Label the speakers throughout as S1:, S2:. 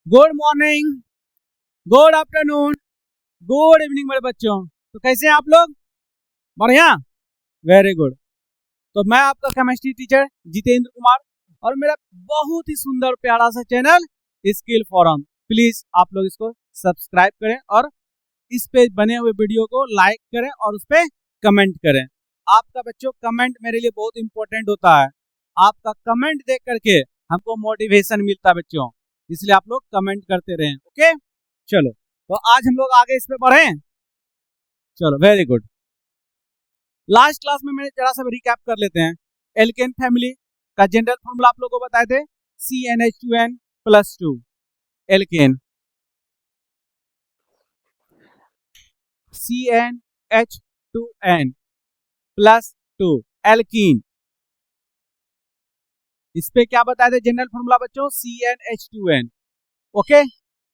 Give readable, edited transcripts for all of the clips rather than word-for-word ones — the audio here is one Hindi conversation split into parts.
S1: Good morning, good afternoon, good evening मेरे बच्चों। तो कैसे हैं आप लोग? बढ़िया, वेरी गुड। तो मैं आपका केमिस्ट्री टीचर जितेंद्र कुमार और मेरा बहुत ही सुंदर प्यारा सा चैनल स्किल फोरम। प्लीज आप लोग इसको सब्सक्राइब करें और इस पे बने हुए वीडियो को लाइक करें और उस पे कमेंट करें। आपका बच्चों कमेंट मेरे लिए बहुत इंपॉर्टेंट होता है। आपका कमेंट देख करके हमको मोटिवेशन मिलता है बच्चों, इसलिए आप लोग कमेंट करते रहें। ओके, चलो तो आज हम लोग आगे इस पे बढ़े। चलो वेरी गुड। लास्ट क्लास में मैंने जरा सा रिकैप कर लेते हैं। एल्केन फैमिली का जनरल फॉर्मूला आप लोगों को बताए थे CnH2n+2। Alkane CnH2n+2 alkene. इस पे क्या बताए थे जनरल फॉर्मूला बच्चों? CnH2n। ओके,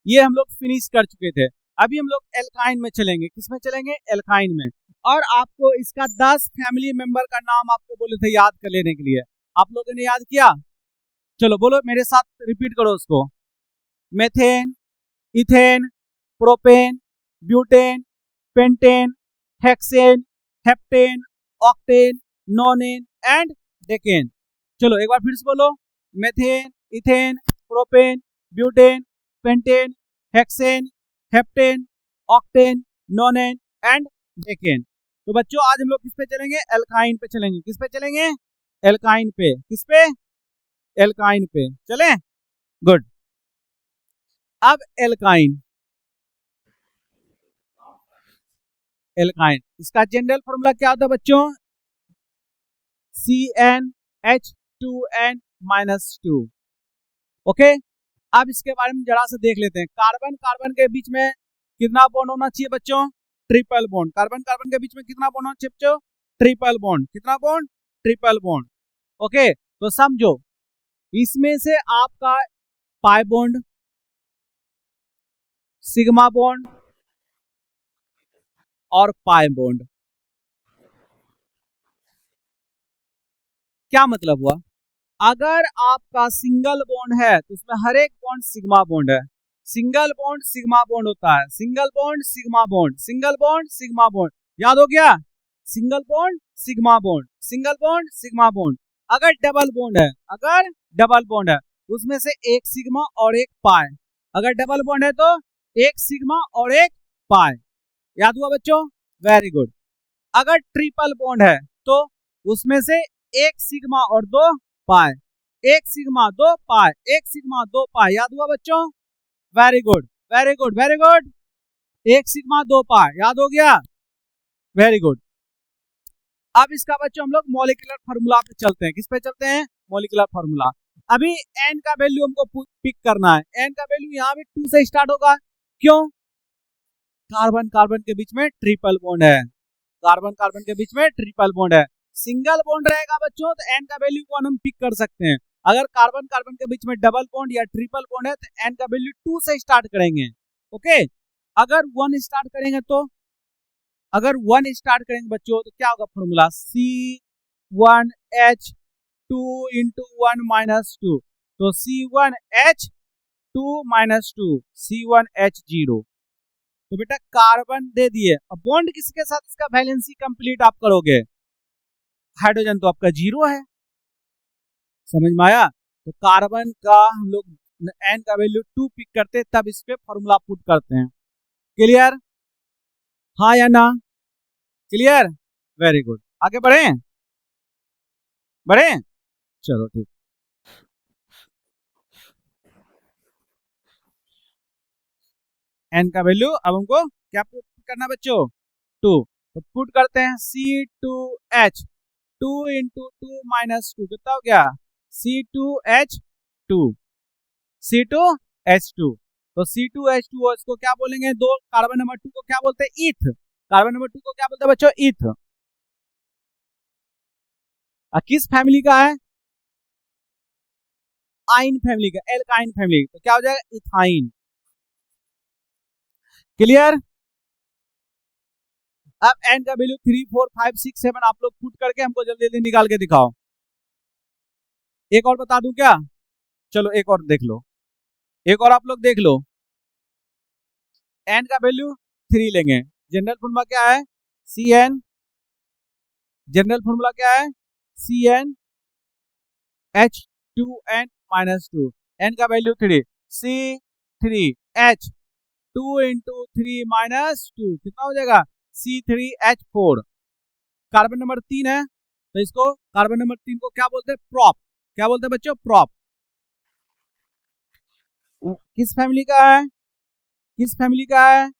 S1: ये हम लोग फिनिश कर चुके थे। अभी हम लोग एल्काइन में चलेंगे। किसमें चलेंगे? एल्काइन में। और आपको इसका 10 फैमिली मेंबर का नाम आपको बोले थे याद कर लेने के लिए। आप लोगों ने याद किया? चलो बोलो मेरे साथ, रिपीट करो उसको। Methane, ethane, propane, butane, pentane, hexane, heptane, octane, नोनेन and decane. चलो एक बार फिर से बोलो। Methane, ethane, propane, butane, pentane, hexane, heptane, octane, नोनेन and decane. तो बच्चों आज हम लोग किस पे चलेंगे? एल्काइन पे चलेंगे। किस पे चलेंगे? एल्काइन पे। किस पे? एल्काइन पे चले। गुड। अब एल्काइन, एल्काइन इसका जनरल फॉर्मूला क्या होता है बच्चों? CnH2n-2। ओके, अब इसके बारे में जरा से देख लेते हैं। कार्बन कार्बन के बीच में कितना बॉन्ड होना चाहिए बच्चों? Triple bond. कार्बन कार्बन के बीच में कितना बॉन्ड होना चाहिए बच्चों? Triple bond. कितना बॉन्ड? Triple bond. ओके, तो समझो इसमें से आपका पाई बॉन्ड, सिग्मा बॉन्ड और पाई बॉन्ड, क्या मतलब हुआ? अगर आपका सिंगल बॉन्ड है तो उसमें हर एक बॉन्ड सिग्मा बॉन्ड है। सिंगल बॉन्ड सिग्मा बॉन्ड होता है। Single bond sigma bond, single bond sigma bond. याद हो गया? Single bond sigma bond, single bond sigma bond. अगर डबल बॉन्ड है, अगर डबल बॉन्ड है उसमें से एक सिग्मा और एक पाई। अगर डबल बॉन्ड है तो एक सिग्मा और एक पाई। याद हुआ बच्चों? Very good. अगर ट्रिपल बॉन्ड है तो उसमें से एक सिग्मा और दो पाई। एक सिग्मा दो पाई, एक सिग्मा दो पाई। याद हुआ बच्चों? Very good, very good, very good. एक सिग्मा दो पाई याद हो गया? Very good. अब इसका बच्चों हम लोग मॉलिक्यूलर फार्मूला पे चलते हैं। किस पे चलते हैं? Molecular formula. अभी एन का वैल्यू हमको पिक करना है। एन का वैल्यू यहाँ भी 2 से स्टार्ट होगा। क्यों? कार्बन कार्बन के बीच में ट्रिपल बॉन्ड है। कार्बन कार्बन के बीच में ट्रिपल बॉन्ड है। सिंगल बॉन्ड रहेगा बच्चों तो एन का वैल्यू 1 हम पिक कर सकते हैं। अगर कार्बन कार्बन के बीच में डबल बॉन्ड या ट्रिपल बॉन्ड है तो एन का वैल्यू 2 से स्टार्ट करेंगे। ओके, अगर 1 स्टार्ट करेंगे तो, अगर 1 स्टार्ट करेंगे बच्चों तो क्या होगा फॉर्मूला? C1H2 into 1-2। तो C1H2 -2, C1H0। तो बेटा कार्बन दे दिए, अब बॉन्ड किसके साथ इसका वैलेंसी कंप्लीट आप करोगे? हाइड्रोजन तो आपका 0 है। समझ में आया? तो कार्बन का हम लोग एन का वैल्यू 2 पिक करते तब इस पे फॉर्मूला पुट करते हैं। क्लियर? हाँ या ना? क्लियर? Very good. आगे बढ़े? बढ़े? चलो ठीक। एन का वैल्यू अब हमको क्या पुट करना बच्चों? 2। तो पुट करते हैं C2H 2 इंटू 2 -2 कितना हो गया? C2H2, C2H2। तो C2H2 इसको क्या बोलेंगे? दो कार्बन नंबर 2 को क्या बोलते हैं? ईथ। कार्बन नंबर 2 को क्या बोलते हैं बच्चों? ईथ। किस फैमिली का है? आइन फैमिली का, एल्काइन फैमिली। तो क्या हो जाएगा? इथाइन। क्लियर? अब एन का वैल्यू 3, 4, 5, 6, 7 आप लोग पुट करके हमको जल्दी जल्दी निकाल के दिखाओ। एक और बता दूं क्या? चलो एक और देख लो। एक और आप लोग देख लो, एन का वैल्यू 3 लेंगे, जनरल फॉर्मूला क्या है, सी एन, जनरल फॉर्मूला क्या है, C N H two N minus two, N का value 3, C 3 H 2 into 3 minus two कितना हो जाएगा, सी 3 एच 4। कार्बन नंबर 3 है तो इसको कार्बन नंबर 3 को क्या बोलते हैं, प्रॉप। क्या बोलते हैं बच्चों, प्रॉप। किस फैमिली का है, किस फैमिली का है,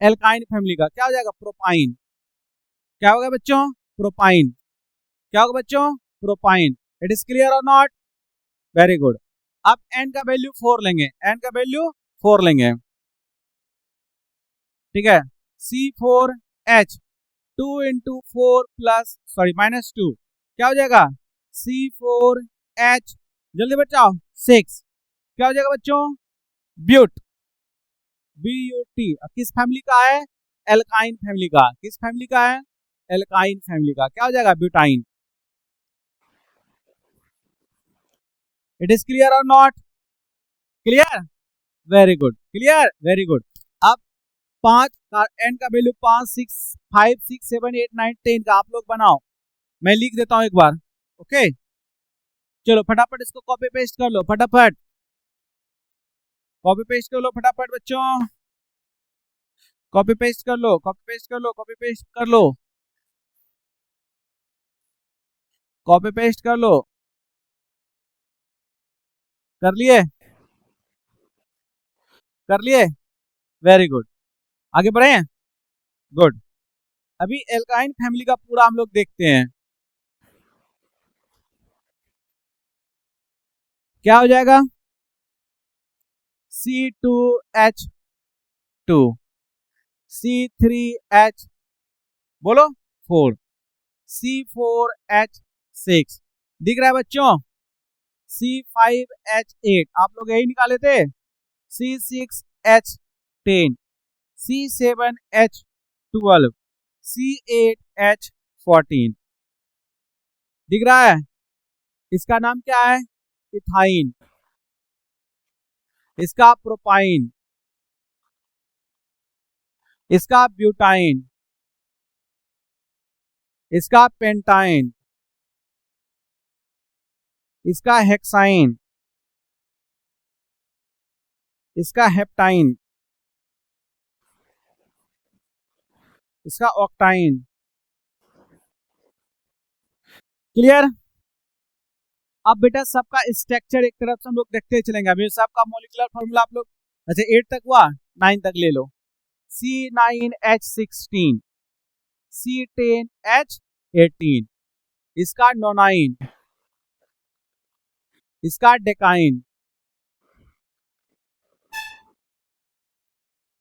S1: एल्काइन फैमिली का, क्या हो जाएगा, प्रोपाइन। क्या होगा बच्चों, प्रोपाइन। क्या होगा बच्चों, प्रोपाइन। इट इज क्लियर और नॉट, वेरी गुड। अब एन का वैल्यू 4 लेंगे, एन का वैल्यू 4 लेंगे, ठीक है, सी 4 H 2 into 4 plus sorry minus 2 क्या हो जाएगा, सी 4 एच, जल्दी बचाओ 6, क्या हो जाएगा बच्चों, ब्यूट, BUT। किस फैमिली का है, एल्काइन फैमिली का। किस फैमिली का है, एल्काइन फैमिली का। क्या हो जाएगा, ब्यूटाइन। इट इज क्लियर और not, clear, very good, clear, very good. अब 5 का एन का वैल्यू 5 6 5 6 7 8 9 10 का आप लोग बनाओ, मैं लिख देता हूं एक बार, ओके। चलो फटाफट इसको कॉपी पेस्ट कर लो, फटाफट कॉपी पेस्ट कर लो फटाफट बच्चों, कॉपी पेस्ट कर लो, कॉपी पेस्ट कर लो, कॉपी पेस्ट कर लो, कॉपी पेस्ट कर लो, कर लिए, कर लिए, वेरी गुड। आगे बढ़े, गुड। अभी एल्काइन फैमिली का पूरा हम लोग देखते हैं, क्या हो जाएगा, C2H2 C3H बोलो 4 C4H6 दिख रहा है बच्चों, C5H8 आप लोग यही निकाले थे, C6H10 C7H12 C8H14 दिख रहा है। इसका नाम क्या है, इथाइन, इसका प्रोपाइन, इसका ब्यूटाइन, इसका पेंटाइन, इसका हेक्साइन, इसका हेप्टाइन, इसका ऑक्टाइन। क्लियर। अब बेटा सबका स्ट्रक्चर एक तरफ से हम लोग देखते चलेंगे, अभी सबका मॉलिक्यूलर फार्मूला आप लोग अच्छा 8 तक हुआ, 9 तक ले लो, C9H16 C10H18 इसका नोनाइन, इसका डेकाइन,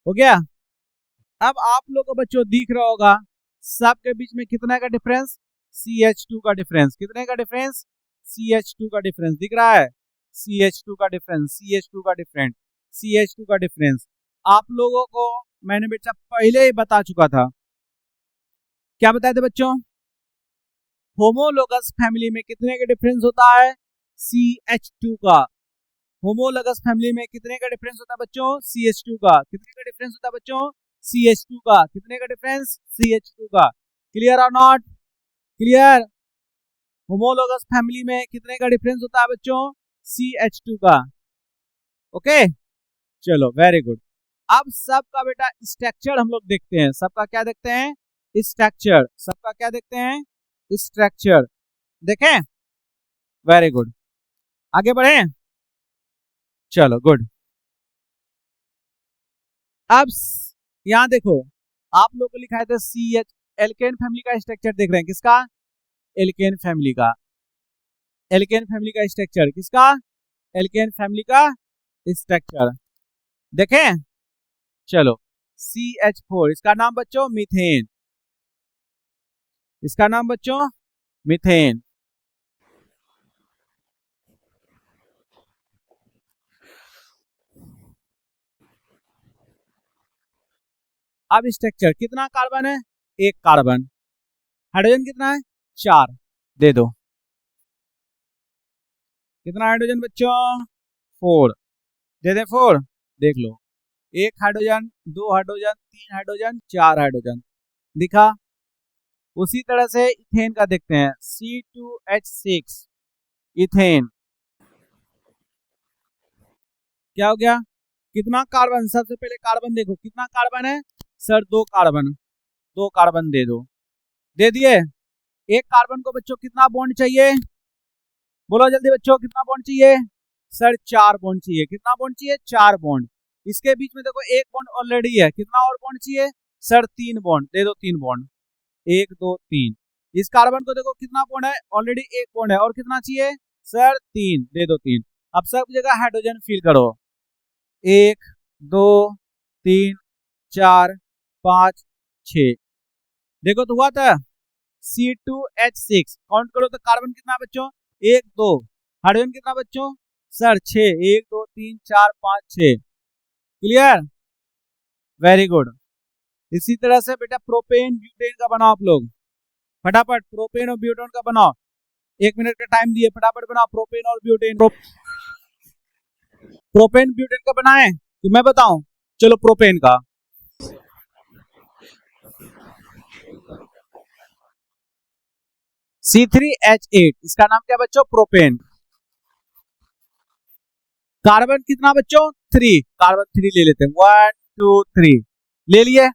S1: हो गया। अब आप लोग को बच्चों दिख रहा होगा सबके बीच में कितना का डिफरेंस, CH2 का डिफरेंस, कितने का डिफरेंस, CH2 का डिफरेंस दिख रहा है, CH2 का डिफरेंस, CH2 का डिफरेंस, CH2 का डिफरेंस आप लोगों को मैंने बेटा पहले ही बता चुका था। क्या बताए थे बच्चों, होमोलोगस फैमिली में कितने का डिफरेंस होता है, CH2 का। होमोलोगस फैमिली में कितने का डिफरेंस होता है बच्चों, CH2 का। कितने का डिफरेंस होता है बच्चों, CH2 का। कितने का डिफरेंस, CH2 का। क्लियर और नॉट, क्लियर। होमोलोगस फैमिली में कितने का डिफरेंस होता है बच्चों, CH2 का। ओके चलो वेरी गुड। अब सबका बेटा स्ट्रक्चर हम लोग देखते हैं, सबका क्या देखते हैं, स्ट्रक्चर, सबका क्या देखते हैं, स्ट्रक्चर देखें, वेरी गुड। आगे बढ़े, चलो गुड। अब यहां देखो आप लोग को लिखा है था CH, एल्केन फैमिली का स्ट्रक्चर देख रहे हैं, किसका, एल्केन फैमिली का। एल्केन फैमिली का स्ट्रक्चर किसका, एल्केन फैमिली का स्ट्रक्चर देखें, चलो CH4 इसका नाम बच्चों मीथेन, इसका नाम बच्चों मीथेन। अब स्ट्रक्चर कितना कार्बन है, एक कार्बन, हाइड्रोजन कितना है, 4 दे दो, कितना हाइड्रोजन बच्चों, 4। दे दे 4, देख लो, 1 हाइड्रोजन, 2 हाइड्रोजन, 3 हाइड्रोजन, 4 हाइड्रोजन दिखा। उसी तरह से इथेन का देखते हैं, C2H6 इथेन, क्या हो गया, कितना कार्बन, सबसे पहले कार्बन देखो कितना कार्बन है सर, 2 कार्बन, 2 कार्बन दे दो, दे दिए। एक कार्बन को बच्चों कितना बॉन्ड चाहिए, बोलो जल्दी बच्चों कितना बॉन्ड चाहिए सर, 4 बॉन्ड चाहिए। कितना बॉन्ड चाहिए, 4 बॉन्ड। इसके बीच में देखो एक बॉन्ड ऑलरेडी है, कितना और बॉन्ड चाहिए सर, 3 बॉन्ड, दे दो 3 बॉन्ड, 1 2 3। इस कार्बन को देखो कितना बॉन्ड है, ऑलरेडी एक बॉन्ड है, और कितना चाहिए सर, 3, दे दो 3। अब सब जगह हाइड्रोजन फिल करो, 1 2 3 4 5 6, देखो तो हुआ था C2H6, काउंट करो तो कार्बन कितना बच्चों, 1 2, हाइड्रोजन कितना बच्चों सर 6, 1 2 3 4 5 6, क्लियर, वेरी गुड। इसी तरह से बेटा प्रोपेन ब्यूटेन का बनाओ आप लोग, फटाफट प्रोपेन और ब्यूटेन का बनाओ, 1 मिनट का टाइम दिए, फटाफट बनाओ प्रोपेन और ब्यूटेन। प्रोपेन ब्यूटेन का बनाए तो मैं बताऊं, चलो प्रोपेन का, C3H8, इसका नाम क्या बच्चों, प्रोपेन। कार्बन कितना बच्चों, 3, कार्बन 3 ले लेते हैं, 1 2 3 ले लिए।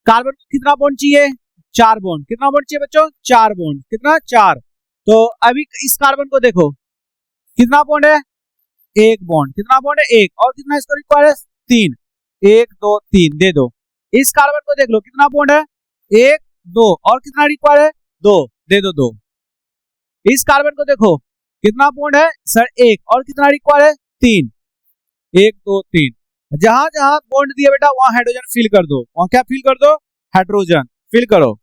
S1: कार्बन कितना बॉन्ड चाहिए, 4 बॉन्ड, कितना बॉन्ड चाहिए बच्चों, 4 बॉन्ड, कितना 4। तो अभी इस कार्बन को देखो कितना बॉन्ड है, 1 बॉन्ड, कितना बॉन्ड है 1, और कितना इसको रिक्वायर है 3, 1 2 3 दे दो। इस कार्बन को देख लो कितना बॉन्ड है, 1 2, और कितना रिक्वायर है 2, दे दो 2। इस कार्बन को देखो कितना बॉन्ड है सर 1, और कितना रिक्वायर है 3, 1 2 3। जहां जहां बॉन्ड दिया बेटा वहां हाइड्रोजन फिल कर दो, वहां क्या फिल कर दो, हाइड्रोजन फिल करो।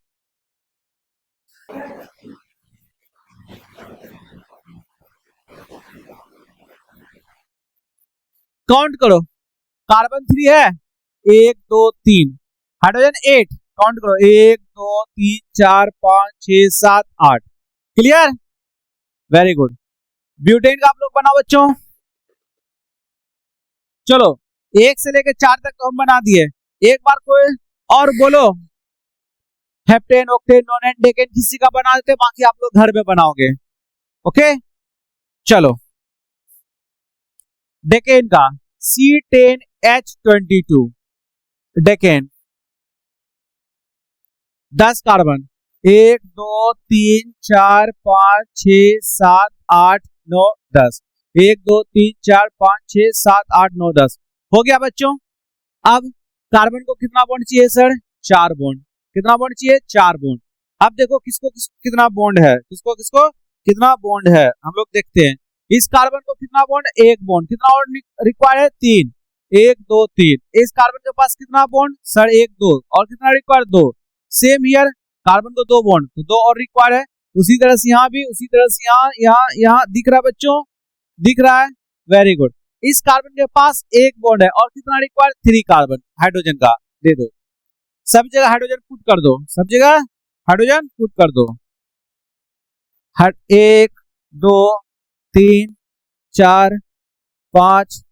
S1: काउंट करो, कार्बन 3 है, 1 2 3, हाइड्रोजन 8, काउंट करो 1 2 3 4 5 6 7 8, क्लियर, वेरी गुड। ब्यूटेन का आप लोग बनाओ बच्चों, चलो 1 से लेकर 4 तक तो हम बना दिए, एक बार कोई और बोलो, हेप्टेन ऑक्टेन नोनेन डेकेन किसी का बना देते, बाकी आप लोग घर में बनाओगे, ओके। चलो डेकेन का C10H22, डेकेन 10 कार्बन, 1 2 3 4 5 6 7 8 9 10, 1 2 3 4 5 6 7 8 9 10, हो गया बच्चों। अब कार्बन को कितना बॉन्ड चाहिए सर, 4 बॉन्ड, कितना बॉन्ड चाहिए 4 बॉन्ड। अब देखो किसको किसको कितना बॉन्ड है, किसको किसको कितना बॉन्ड है, हम लोग देखते हैं। इस कार्बन को कितना बॉन्ड, 1 बॉन्ड, कितना और रिक्वायर है 3, 1 2 3। इस कार्बन के पास कितना बॉन्ड सर 1 2, और कितना रिक्वायर 2, सेम हियर, कार्बन को 2 बॉन्ड तो 2 और रिक्वायर है। उसी तरह से यहाँ भी, उसी तरह से यहाँ यहाँ यहाँ दिख रहा है बच्चों, दिख रहा है, वेरी गुड। इस कार्बन के पास 1 बॉन्ड है, और कितना रिक्वायर 3 कार्बन हाइड्रोजन का, दे दो। सब जगह हाइड्रोजन पुट कर दो, सब जगह हाइड्रोजन पुट कर दो। 1 2 3 4 5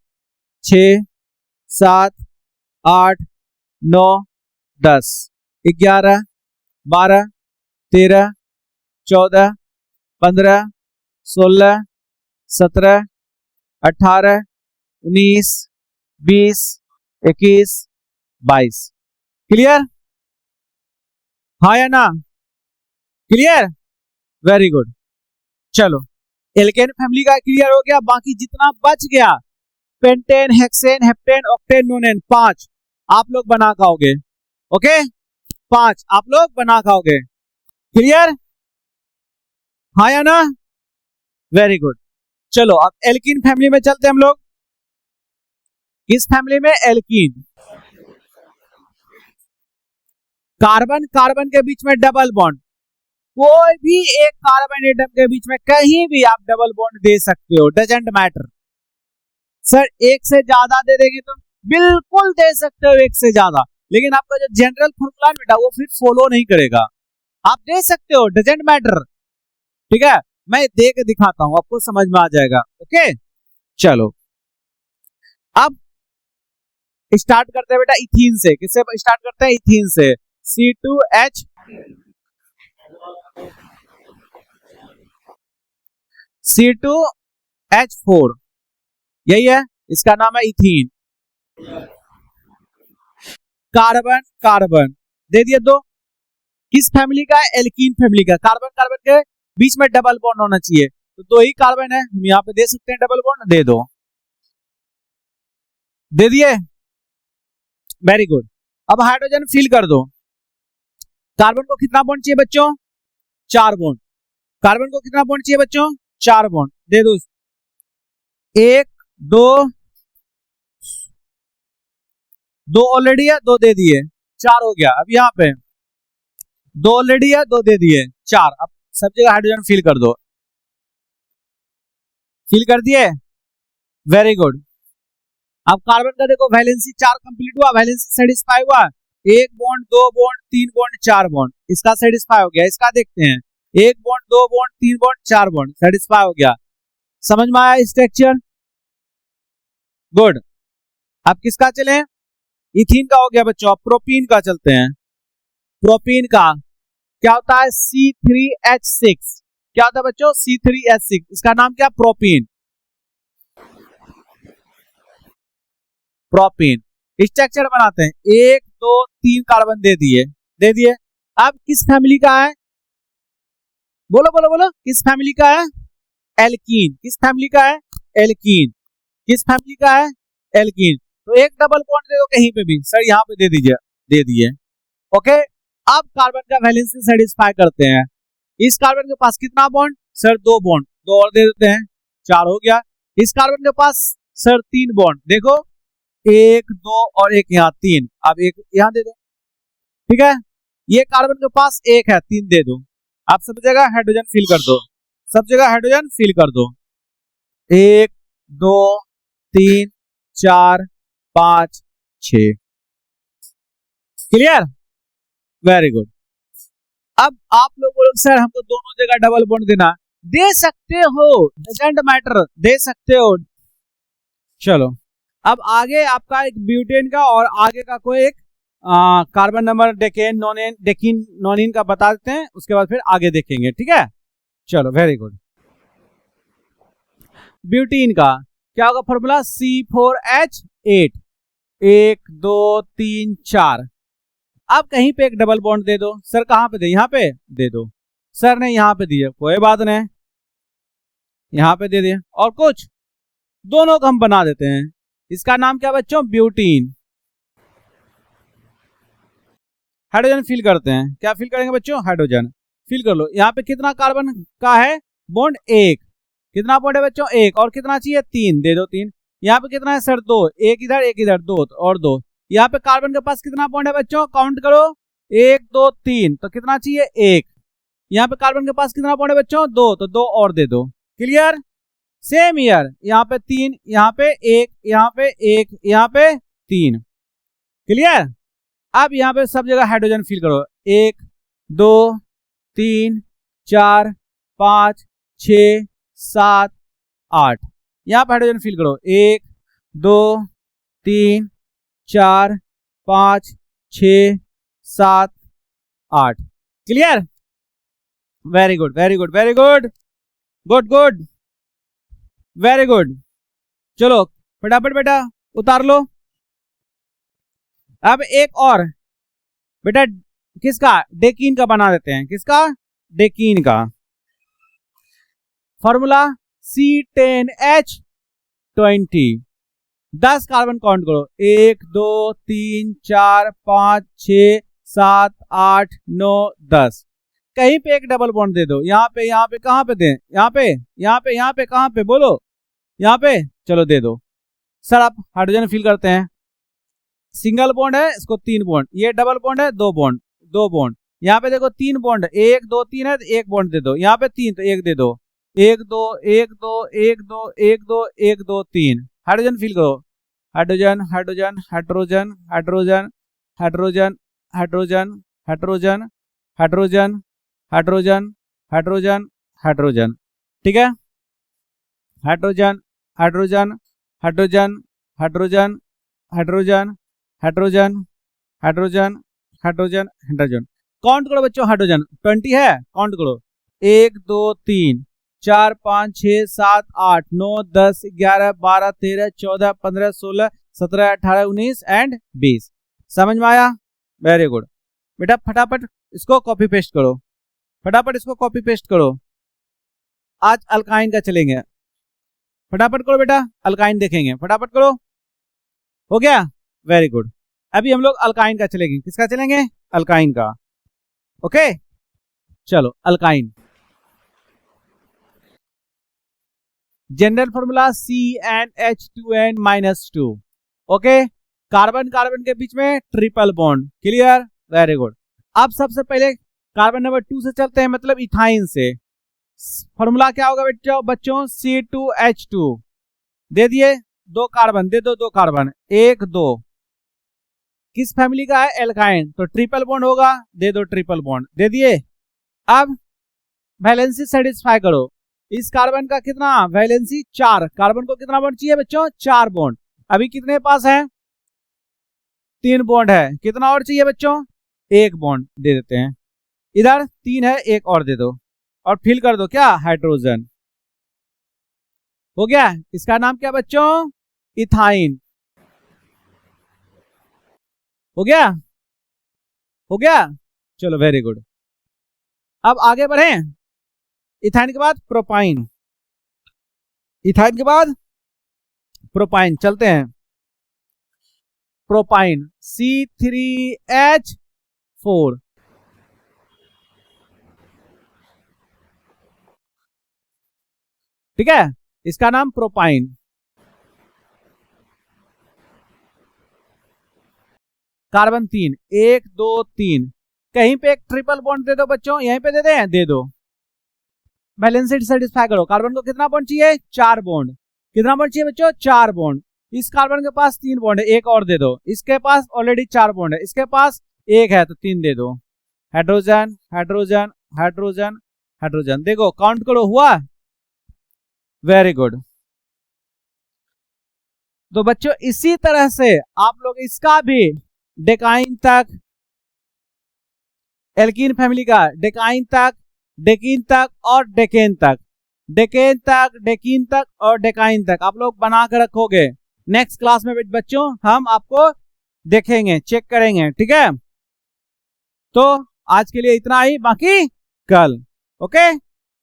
S1: 6 7 8 9 10 11 12 13 14 15 16 17 18 19 20 21 22, क्लियर, हाँ या ना, क्लियर, वेरी गुड। चलो एल्केन फैमिली का क्लियर हो गया, बाकी जितना बच गया पेंटेन हेक्सेन हेप्टेन ऑक्टेन नोनेन 5 आप लोग बना खाओगे, ओके, 5 आप लोग बना खाओगे, क्लियर, हाँ या ना, वेरी गुड। चलो अब एल्कीन फैमिली में चलते हैं हम लोग। इस फैमिली में एल्कीन, कार्बन कार्बन के बीच में डबल बॉन्ड, कोई भी एक कार्बन एटम के बीच में कहीं भी आप डबल बॉन्ड दे सकते हो, डजेंट मैटर। सर एक से ज्यादा दे देंगे तो बिल्कुल दे सकते हो एक से ज्यादा, लेकिन आपका जो जनरल फॉर्मूला बेटा वो फिर फॉलो नहीं करेगा, आप दे सकते हो, डजेंट मैटर, ठीक है, मैं दे के दिखाता हूं आपको समझ में आ जाएगा, ओके। चलो अब स्टार्ट करते हैं बेटा इथीन से। किससे स्टार्ट करते हैं? इथीन से। C2H C2H4, यही है, इसका नाम है इथीन। कार्बन कार्बन दे दिए दो। किस फैमिली का है? एल्कीन फैमिली का। कार्बन कार्बन के बीच में डबल बॉन्ड होना चाहिए, तो दो ही कार्बन है, हम यहाँ पे दे सकते हैं डबल बॉन्ड, दे दो। दे दिए, वेरी गुड। अब हाइड्रोजन फिल कर दो। कार्बन को कितना बॉन्ड चाहिए बच्चों? 4 बॉन्ड। कार्बन को कितना बॉन्ड चाहिए बच्चों? 4 बॉन्ड। दे दो। 1 2 2 ऑलरेडी है, 2 दे दिए, 4 हो गया। अब यहाँ पे 2 ऑलरेडी है, 2 दे दिए, 4। अब सब जगह हाइड्रोजन फिल कर दो। फिल कर दिए, वेरी गुड। अब कार्बन का देखो वैलेंसी 4 कंप्लीट हुआ, वैलेंसी सेटिस्फाई हुआ। 1 बॉन्ड 2 बॉन्ड 3 बॉन्ड 4 बॉन्ड, इसका सेटिस्फाई हो गया। इसका देखते हैं, 1 bond 2 bond 3 bond 4 bond, satisfy हो गया। समझ में आया स्ट्रक्चर? गुड। अब किसका चले? इथीन का हो गया बच्चों। अब प्रोपीन का चलते हैं। प्रोपीन का क्या होता है? C3H6। क्या होता है बच्चों? C3H6। इसका नाम क्या? प्रोपीन। प्रोपीन स्ट्रक्चर बनाते हैं। 1 2 3 कार्बन दे दिए, दे दिए। अब किस फैमिली का है? बोलो बोलो बोलो, किस फैमिली का है? एल्कीन। किस फैमिली का है? एल्कीन। किस फैमिली का है? एल्कीन। तो एक डबल बॉन्ड दे दो कहीं पे भी, सर यहाँ पे दे दीजिए, दे दिए। ओके। अब कार्बन का वैलेंसी सेटिस्फाई करते हैं। इस कार्बन के पास कितना बॉन्ड? सर 2 बॉन्ड, 2 और दे देते हैं, 4 हो गया। इस कार्बन के पास सर 3 बॉन्ड, देखो 1 2 और 1 यहाँ 3। अब 1 यहाँ दे दो, ठीक है। ये कार्बन के पास 1 है, 3 दे दो। आप सब जगह हाइड्रोजन फिल कर दो, सब जगह हाइड्रोजन फिल कर दो। 1 2 3 4 5 6। क्लियर? Very good. अब आप लोग बोलो सर हमको दोनों जगह डबल बॉन्ड देना, दे सकते हो, डजंट मैटर, दे सकते हो। चलो अब आगे आपका एक ब्यूटेन का और आगे का कोई एक कार्बन नंबर डेकिन नोनिन का बता देते हैं, उसके बाद फिर आगे देखेंगे, ठीक है। चलो वेरी गुड। ब्यूटीन का क्या होगा फॉर्मूला? C4H8। 1 2 3 4। अब कहीं पे एक डबल बॉन्ड दे दो। सर कहां पे दे? यहाँ पे दे दो। सर ने यहाँ पे दिया, कोई बात नहीं, यहाँ पे दे दिया। और कुछ दोनों को हम बना देते हैं। इसका नाम क्या बच्चों? ब्यूटीन। हाइड्रोजन फिल करते हैं। क्या फिल करेंगे बच्चों? हाइड्रोजन फिल कर लो। यहाँ पे कितना कार्बन का है बॉन्ड? 1। कितना बॉन्ड है बच्चों? 1। और कितना चाहिए? 3, दे दो 3। यहाँ पे कितना है सर? 2। एक इधर 2 और 2। यहाँ पे कार्बन के पास कितना बॉन्ड है बच्चों? काउंट करो, 1 2 3। तो कितना चाहिए? 1। यहाँ पे कार्बन के पास कितना बॉन्ड है बच्चों? 2, तो 2 और दे दो। क्लियर? सेम ईयर, यहाँ पे 3, यहाँ पे 1, यहाँ पे 1, यहाँ पे 3। क्लियर? अब यहाँ पे सब जगह हाइड्रोजन फिल करो। 1 2 3 4 5 6 7 8। यहाँ पे हाइड्रोजन फिल करो। 1 2 3 4 5 6 7 8। Clear? Very good very good very good, good good, very good. चलो फटाफट बेटा उतार लो। अब एक और बेटा किसका? डेकीन का बना देते हैं। किसका? डेकीन का। Formula C10H20। 10 कार्बन काउंट करो। 1 2 3 4 5 6 7 8 9 10। कहीं पे एक डबल बॉन्ड दे दो। यहाँ पे कहाँ पे दें? यहाँ पे कहाँ पे बोलो? यहाँ पे। चलो दे दो। सर आप हाइड्रोजन फिल करते हैं। सिंगल बॉन्ड है, इसको 3 बॉन्ड। ये डबल बॉन्ड है, 2 बॉन्ड, 2 बॉन्ड। यहाँ पे देखो 3 बॉन्ड, 1 2 3 है, तो 1 बॉन्ड दे दो। यहाँ पे 3, तो 1 दे दो। 1 2 1 2 1 2 1 2 1 2 3। हाइड्रोजन फिल करो। Hydrogen hydrogen hydrogen hydrogen hydrogen hydrogen hydrogen hydrogen hydrogen hydrogen hydrogen. ठीक है। Hydrogen hydrogen hydrogen hydrogen hydrogen hydrogen hydrogen hydrogen hydrogen. Count करो बच्चों, हाइड्रोजन 20 है, काउंट करो 1 2 3 4 5 6 7 8 9 10 11 12 13 14 15 16 17 18 19 एंड 20। समझ में आया? वेरी गुड बेटा, फटाफट इसको कॉपी पेस्ट करो, फटाफट इसको कॉपी पेस्ट करो। आज अल्काइन का चलेंगे, फटाफट करो बेटा, अल्काइन देखेंगे, फटाफट करो। हो गया? Very good. अभी हम लोग अल्काइन का चलेंगे। किसका चलेंगे? अल्काइन का। ओके चलो, alkyne general formula CnH2n-2। Okay, carbon carbon के बीच में triple bond, clear? Very good. अब सबसे पहले कार्बन नंबर 2 से चलते हैं, मतलब इथाइन से। फॉर्मूला क्या होगा बच्चों? C2H2 दे दिए, 2 कार्बन दे दो, 2 कार्बन 1 2। किस फैमिली का है? एल्काइन, तो ट्रिपल बॉन्ड होगा, दे दो ट्रिपल बॉन्ड, दे दिए। अब वैलेंसी सेटिस्फाई करो। इस कार्बन का कितना वैलेंसी? 4। कार्बन को कितना बॉन्ड चाहिए बच्चों? 4 बॉन्ड। अभी कितने पास है? 3 बॉन्ड है। कितना और चाहिए बच्चों? 1 बॉन्ड दे देते हैं। इधर 3 है, 1 और दे दो और फिल कर दो क्या? हाइड्रोजन। हो गया। इसका नाम क्या बच्चों? इथाइन। हो गया? हो गया, चलो वेरी गुड। अब आगे बढ़े। इथाइन के बाद प्रोपाइन, इथाइन के बाद प्रोपाइन, चलते हैं। Propyne C3H4। ठीक है, इसका नाम प्रोपाइन। कार्बन 3, 1 2 3। कहीं पे एक ट्रिपल बॉन्ड दे दो बच्चों, यहीं पे दे दें, दे दो। बैलेंस सेटिस्फाई करो। कार्बन को कितना बॉन्ड चाहिए? 4 बॉन्ड। कितना बॉन्ड चाहिए बच्चों? 4 बॉन्ड। इस कार्बन के पास 3 बॉन्ड है, 1 और दे दो। इसके पास ऑलरेडी 4 बॉन्ड है, इसके पास 1 है, तो 3 दे दो। हाइड्रोजन हाइड्रोजन हाइड्रोजन हाइड्रोजन, देखो काउंट करो, हुआ? Very good. तो बच्चों इसी तरह से आप लोग इसका भी डेकाइन तक, एल्कीन फैमिली का डेकाइन तक, डेकीन तक और डेकेन तक, डेकेन तक, डेकीन तक और डेकाइन तक आप लोग बना कर रखोगे। नेक्स्ट क्लास में बच्चों हम आपको देखेंगे, चेक करेंगे, ठीक है? तो आज के लिए इतना ही, बाकी कल। ओके।